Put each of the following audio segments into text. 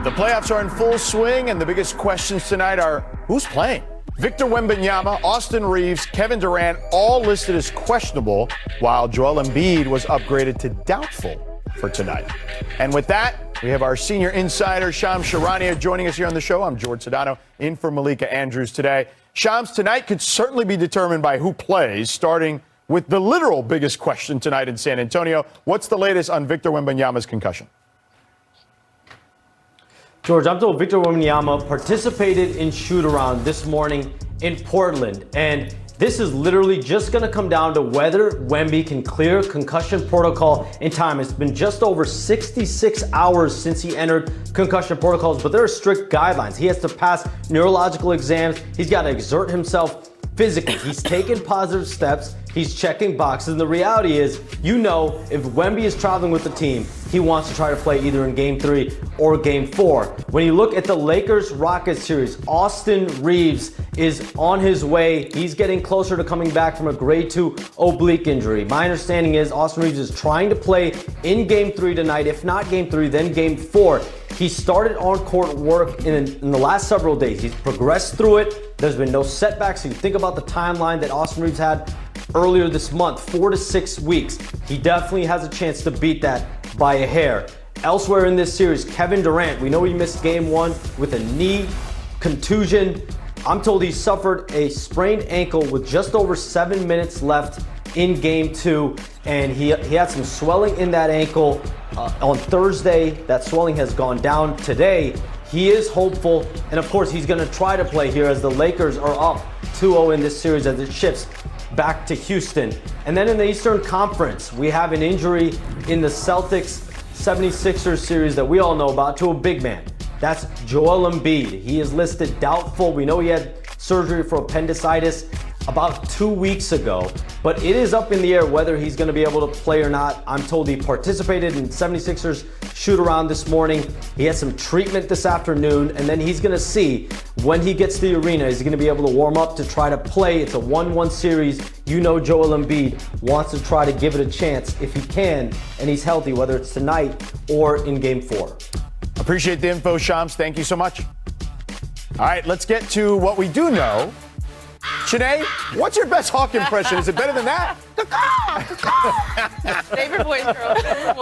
The playoffs are in full swing, and the biggest questions tonight are who's playing? Victor Wembanyama, Austin Reaves, Kevin Durant, all listed as questionable, while Joel Embiid was upgraded to doubtful for tonight. And with that, we have our senior insider, Shams Charania, joining us here on the show. I'm George Sedano, in for Malika Andrews today. Shams, tonight could certainly be determined by who plays, starting with the literal biggest question tonight in San Antonio. What's the latest on Victor Wembanyama's concussion? George, I'm told Victor Wembanyama participated in shoot-around this morning in Portland, and this is literally just going to come down to whether Wemby can clear concussion protocol in time. It's been just over 66 hours since he entered concussion protocols, but there are strict guidelines. He has to pass neurological exams. He's got to exert himself physically. He's taken positive steps. He's checking boxes. And the reality is, you know, if Wemby is traveling with the team, he wants to try to play either in Game 3 or Game 4. When you look at the Lakers-Rockets series, Austin Reaves is on his way. He's getting closer to coming back from a grade 2 oblique injury. My understanding is Austin Reaves is trying to play in Game 3 tonight. If not Game 3, then Game 4. He started on-court work in the last several days. He's progressed through it. There's been no setbacks. So you think about the timeline that Austin Reaves had earlier this month, 4 to 6 weeks. He definitely has a chance to beat that by a hair. Elsewhere in this series, Kevin Durant, we know he missed Game 1 with a knee contusion. I'm told he suffered a sprained ankle with just over 7 minutes left in Game 2, and he had some swelling in that ankle on Thursday. That swelling has gone down today. He is hopeful, and of course he's going to try to play here as the Lakers are up 2-0 in this series as it shifts back to Houston. And then in the Eastern Conference, we have an injury in the Celtics 76ers series that we all know about to a big man. That's Joel Embiid. He is listed doubtful. We know he had surgery for appendicitis about 2 weeks ago, but it is up in the air whether he's going to be able to play or not. I'm told he participated in 76ers shoot-around this morning. He had some treatment this afternoon, and then he's going to see when he gets to the arena, is he going to be able to warm up to try to play? It's a 1-1 series. You know Joel Embiid wants to try to give it a chance if he can, and he's healthy, whether it's tonight or in Game 4. Appreciate the info, Shams. Thank you so much. All right, let's get to what we do know. Shanae, what's your best Hawk impression? Is it better than that? Favorite voice, girl.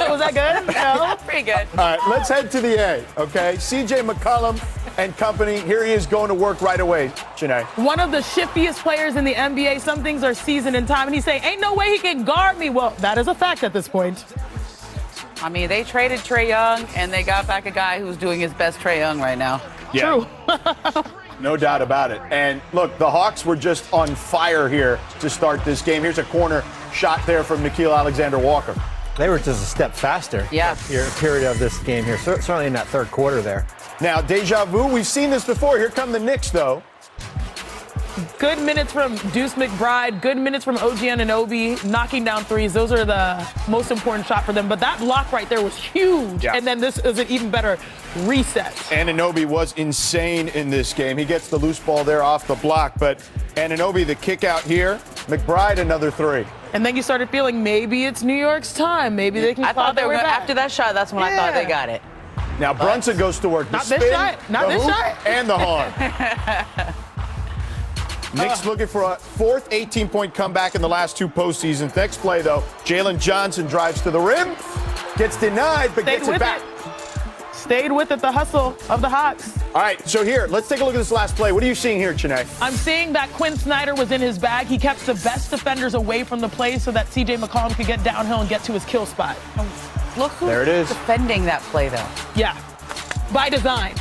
Was that good? No? Pretty good. All right, let's head to the A, okay? CJ McCollum and company. Here he is going to work right away, Shanae. One of the shiftiest players in the NBA. Some things are seasoned in time, and he's saying, ain't no way he can guard me. Well, that is a fact at this point. I mean, they traded Trae Young, and they got back a guy who's doing his best Trae Young right now. Yeah. True. No doubt about it. And look, the Hawks were just on fire here to start this game. Here's a corner shot there from Nickeil Alexander-Walker. They were just a step faster. Yeah. Period of this game here. Certainly in that third quarter there. Now, deja vu. We've seen this before. Here come the Knicks, though. Good minutes from Deuce McBride. Good minutes from OG Anunoby, knocking down threes. Those are the most important shot for them. But that block right there was huge. Yeah. And then this is an even better reset. Anunoby was insane in this game. He gets the loose ball there off the block. But Anunoby, the kick out here. McBride, another three. And then you started feeling maybe it's New York's time. Maybe they can I thought they were back. after that shot. That's when I thought they got it. Now Brunson goes to work. The Not spin, this shot. Not the this hoop, shot. and the horn. Knicks looking for a fourth 18-point comeback in the last two postseasons. Next play, though, Jalen Johnson drives to the rim, gets denied, but gets it back. Stayed with it, the hustle of the Hawks. All right, so here, let's take a look at this last play. What are you seeing here, Chanae? I'm seeing that Quinn Snyder was in his bag. He kept the best defenders away from the play so that CJ McCollum could get downhill and get to his kill spot. Look who's There it is. defending that play, though. Yeah, by design.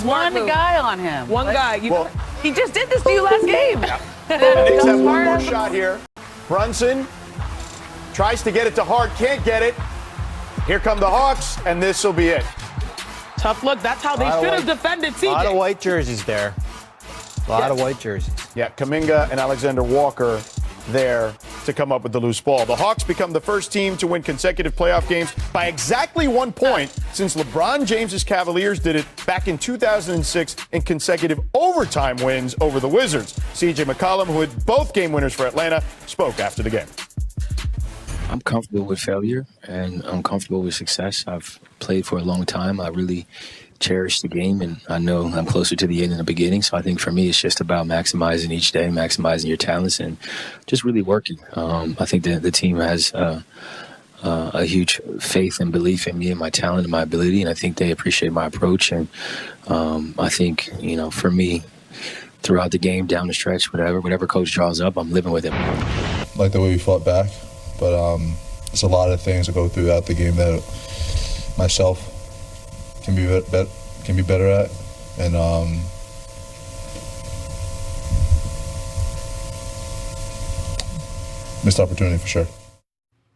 One move. guy on him. One guy. He just did this to you last game. The Knicks have one more shot here. Brunson tries to get it to Hart, can't get it. Here come the Hawks, and this will be it. Tough look. That's how they should have defended CJ. A lot of white jerseys there. A lot of white jerseys. Yeah, Kuminga and Alexander Walker there to come up with the loose ball. The Hawks become the first team to win consecutive playoff games by exactly 1 point since LeBron James's Cavaliers did it back in 2006 in consecutive overtime wins over the Wizards. CJ McCollum, who had both game winners for Atlanta, spoke after the game. I'm comfortable with failure and I'm comfortable with success. I've played for a long time. I really cherish the game, and I know I'm closer to the end than the beginning. So I think for me, it's just about maximizing each day, maximizing your talents, and just really working. I think that the team has a huge faith and belief in me and my talent and my ability, and I think they appreciate my approach. And I think, for me, throughout the game, down the stretch, whatever coach draws up, I'm living with it. Like the way we fought back, but there's a lot of things that go throughout the game that myself can be better at, and missed opportunity for sure.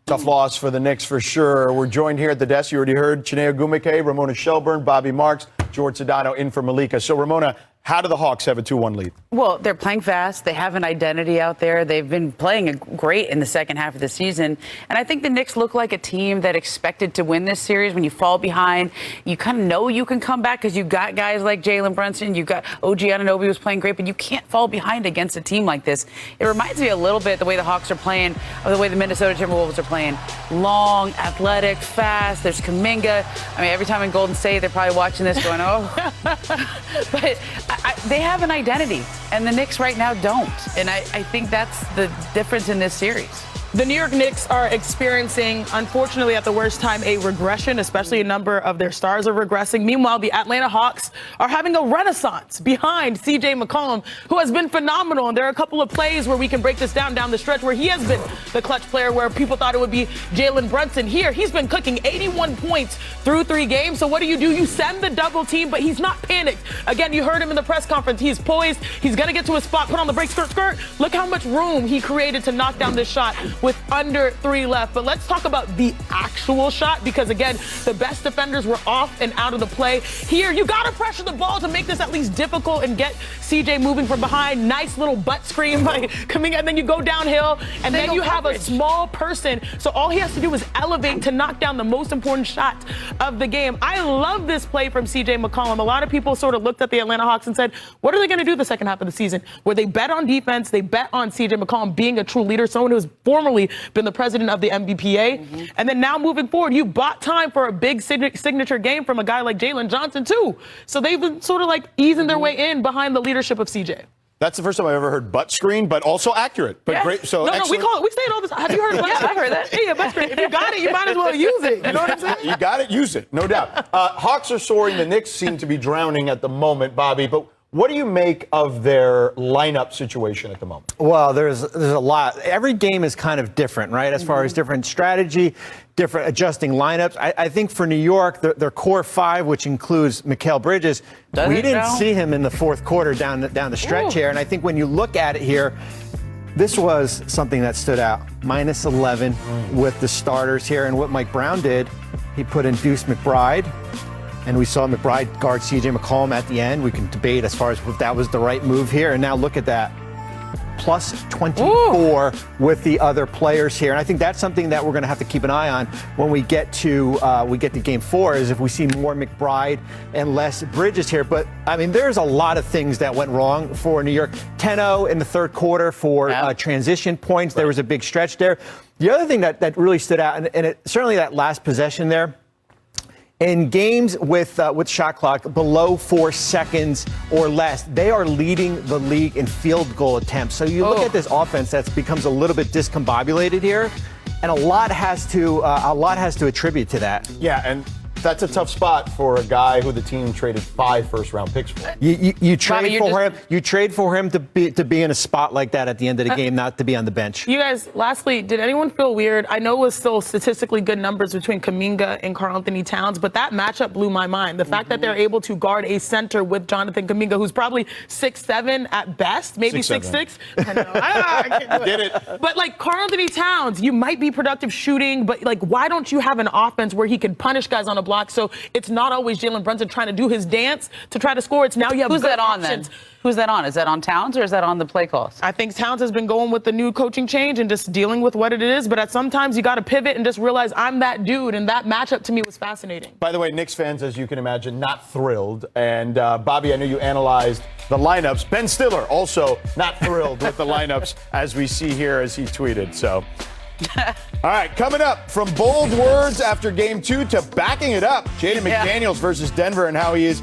Tough loss for the Knicks for sure. We're joined here at the desk. You already heard Charania Gumike, Ramona Shelburne, Bobby Marks, George Sedano in for Malika. So, Ramona, how do the Hawks have a 2-1 lead? Well, they're playing fast. They have an identity out there. They've been playing great in the second half of the season. And I think the Knicks look like a team that expected to win this series. When you fall behind, you kind of know you can come back because you've got guys like Jalen Brunson. You've got OG Anunoby was playing great, but you can't fall behind against a team like this. It reminds me a little bit the way the Hawks are playing, or the way the Minnesota Timberwolves are playing. Long, athletic, fast. There's Kuminga. I mean, every time in Golden State, they're probably watching this going, oh. But they have an identity, and the Knicks right now don't. And I think that's the difference in this series. The New York Knicks are experiencing, unfortunately at the worst time, a regression, especially a number of their stars are regressing. Meanwhile, the Atlanta Hawks are having a renaissance behind CJ McCollum, who has been phenomenal. And there are a couple of plays where we can break this down the stretch where he has been the clutch player, where people thought it would be Jalen Brunson. Here, he's been cooking 81 points through 3 games. So what do? You send the double team, but he's not panicked. Again, you heard him in the press conference. He's poised. He's going to get to his spot, put on the brake, skirt. Look how much room he created to knock down this shot with under 3 left. But let's talk about the actual shot, because again, the best defenders were off and out of the play. Here, you got to pressure the ball to make this at least difficult and get CJ moving from behind. Nice little butt screen by coming, and then you go downhill, and then you have a small person. So all he has to do is elevate to knock down the most important shot of the game. I love this play from CJ McCollum. A lot of people sort of looked at the Atlanta Hawks and said, what are they going to do the second half of the season? Where they bet on defense, they bet on CJ McCollum being a true leader, someone who's formerly been the president of the NBPA. And then now moving forward, you bought time for a big signature game from a guy like Jalen Johnson too. So they've been sort of like easing their way in behind the leadership of CJ. That's the first time I've ever heard butt screen, but also accurate. But great. So no, we call it. We say it all the time. Have you heard of butt screen? I've heard that. Yeah, butt screen. If you got it, you might as well use it. You know what I'm saying? You got it, use it, no doubt. Hawks are soaring. The Knicks seem to be drowning at the moment, Bobby. But what do you make of their lineup situation at the moment? Well, there's a lot. Every game is kind of different, right? As far as different strategy, different adjusting lineups. I think for New York, their core 5, which includes Mikal Bridges, we didn't see him in the fourth quarter down the stretch here. And I think when you look at it here, this was something that stood out. Minus 11 with the starters here. And what Mike Brown did, he put in Deuce McBride. And we saw McBride guard CJ McCollum at the end. We can debate as far as if that was the right move here. And now look at that. Plus 24 with the other players here. And I think that's something that we're going to have to keep an eye on when we get to game 4, is if we see more McBride and less Bridges here. But, I mean, there's a lot of things that went wrong for New York. 10-0 in the third quarter for transition points. There was a big stretch there. The other thing that really stood out, and certainly that last possession there, in games with shot clock below 4 seconds or less, they are leading the league in field goal attempts. So you look at this offense that becomes a little bit discombobulated here, and a lot has to attribute to that. Yeah, and that's a tough spot for a guy who the team traded 5 first-round picks for. You trade Bobby, You trade for him to be in a spot like that at the end of the game, not to be on the bench. You guys, lastly, did anyone feel weird? I know it was still statistically good numbers between Kuminga and Karl-Anthony Towns, but that matchup blew my mind. The fact that they're able to guard a center with Jonathan Kuminga, who's probably 6'7" at best, maybe 6'6". I know. I can't do it. Did it. But like Karl-Anthony Towns, you might be productive shooting, but like, why don't you have an offense where he can punish guys on a block? So it's not always Jalen Brunson trying to do his dance to try to score. It's now you have Who's good that on options. then? Who's that on? Is that on Towns or is that on the play calls? I think Towns has been going with the new coaching change and just dealing with what it is. But sometimes you got to pivot and just realize I'm that dude. And that matchup to me was fascinating. By the way, Knicks fans, as you can imagine, not thrilled. And Bobby, I know you analyzed the lineups. Ben Stiller also not thrilled with the lineups, as we see here as he tweeted. So All right, coming up, from bold words after game 2 to backing it up, Jaden McDaniels versus Denver and how he is